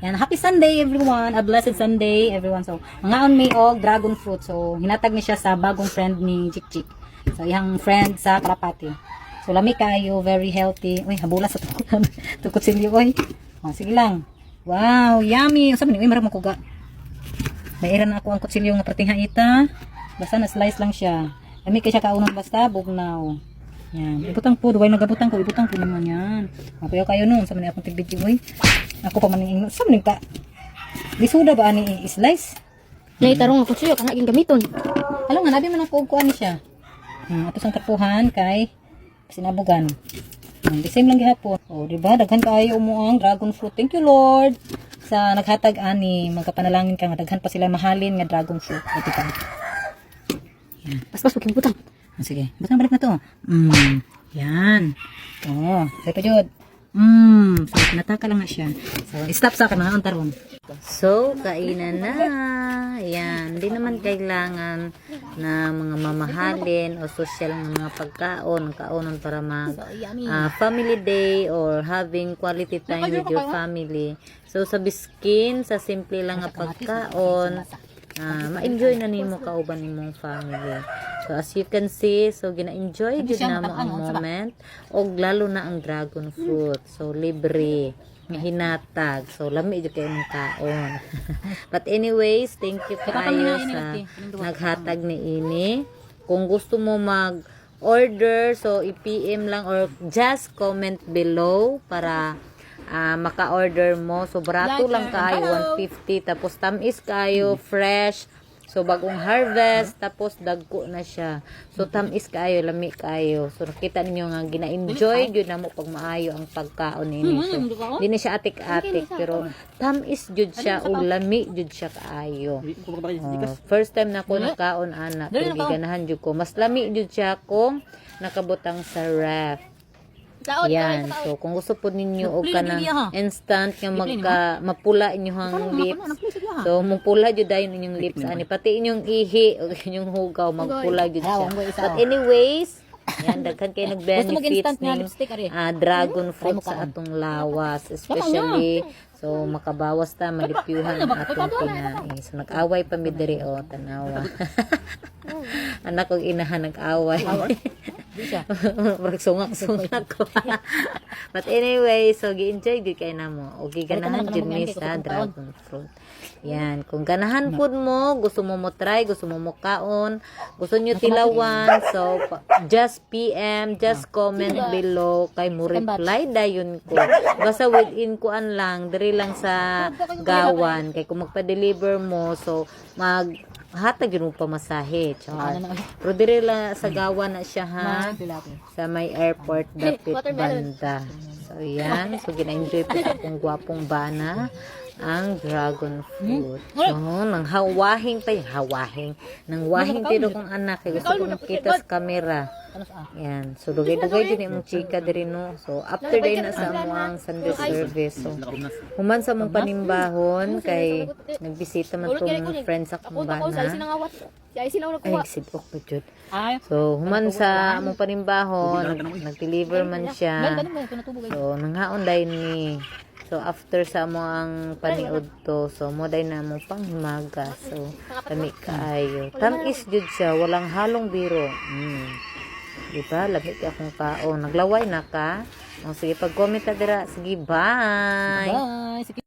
Yan, happy Sunday everyone. A blessed Sunday everyone. So, mangaon may og dragon fruit. So, hinatag ni siya sa bagong friend ni Jik. So, iyang friend sa Kalapati. So, lami kayo, very healthy. Uy, habula sa tukod. Tukod silyo, oy. Oh, sige lang. Wow, yummy. Sabi ni, uy, marang makuga. Mayroon na ako ang kutsilyo nga prating haita. Basta na-slice lang siya. Lami kay siya kaunang basta, bugnaw. Yan. Ibutang po, duway nagabutang ko. Ibutang po naman yan. Mapayaw kayo nun. Sabi ni akong tigbidyo, oy. Ako pa man yung sabi ni ka. Lisuda ba ani i-slice? Nay tarong ako suyo kana gamiton. Alam nga, nabi man ako kuan siya. Ato sang tapuhan kay sinabugan. The same lang gihapon. Oh, di ba? Daghan kaayo mo ang dragon fruit. Thank you, Lord. Sa naghatag ani, magkapanalangin ka nga daghan pa sila mahalin nga dragon fruit. Ito pa. Yan. Paspas pag butang. Sige, butang balik na to. Yan. Oh, say pa jud. So, nataka lang na siya. So, stop sa kanang taron. So, kainan na. Yan. Hindi naman kailangan na mga mamahalin o social ng mga pagkaon. Kaunon para mag family day or having quality time with your family. So, sa biskin, sa simple lang nga pagkaon, ma-enjoy na nimo kauban nimong family. So as you can see, so gina-enjoy jud na mo ang moment og lalo na ang dragon fruit. So libre nga hinatag. So lami jud kay imong kaon. But anyways, thank you kayo sa naghatag ni ini. Kung gusto mo mag-order, so i-PM lang or just comment below para maka-order mo. So, barato lang kayo, 150. Tapos, tamis kayo, fresh. So, bagong harvest. Tapos, dagko na siya. So, tamis kayo, lami kayo. So, nakita ninyo nga, gina-enjoy yun na mo pag maayo ang pagkaon ini. So, hindi na siya atik-atik. Pero, tamis jud siya o lami jud siya kaayo. First time na ko nakaon, anak. Pero, ganahan jud ko. Mas lami jud siya kung nakabutang sa ref. Yan. So, kung gusto po ninyo o ka ng instant nga mapula inyong lips. So, mapula jud dayon inyong lips. Ani, pati inyong ihi o inyong hugaw, magpula jud siya. But anyways, yan, daghan kayo nag-benefits ni dragon fruit sa atong lawas. Especially, so, makabawas ta, malipyuhan ang atong kinain. So, nag-away pa mi diri o, tanawa. Anak kong inahan nag-away. Sungak ko. But anyway, so gi-enjoy gid kay namo. O giganahan jud mi sa dragon fruit. Yan, kung ganahan pud mo, gusto mo try, gusto mo kaon, gusto nyo tilawan, so just PM, just comment below kay mo reply dayon ko. Basta within kuan lang, diri lang sa gawan kay kung magpa-deliver mo, so hatag yun mo pamasahe. Pero dire lang sa gawa na siya ha. Sa may airport dapit banda. So yan. So gina-enjoy po sa akong gwapong bana ang dragon fruit. So nang hawahing pa yung hawahing. Nang wahing tiro kong anak. Gusto ko makita sa camera. Yan. So dugay-dugay din yung chika diri no. So after day na sa amuang Sunday service. So human sa mong panimbahon kay nagbisita man tong friends sa akong bana. Ay, sidok pa jud. So human sa among panimbahon, nag-deliver man siya. So nanghaon dai ni. So after sa mo ang paniod to, so mo day na mo panghimaga. So kami kaayo. Tamis jud siya, walang halong biro. Diba? Labi ka akong kaon. Naglaway na ka. O, sige, pag-comment na dira. Sige, bye! Bye! Sige.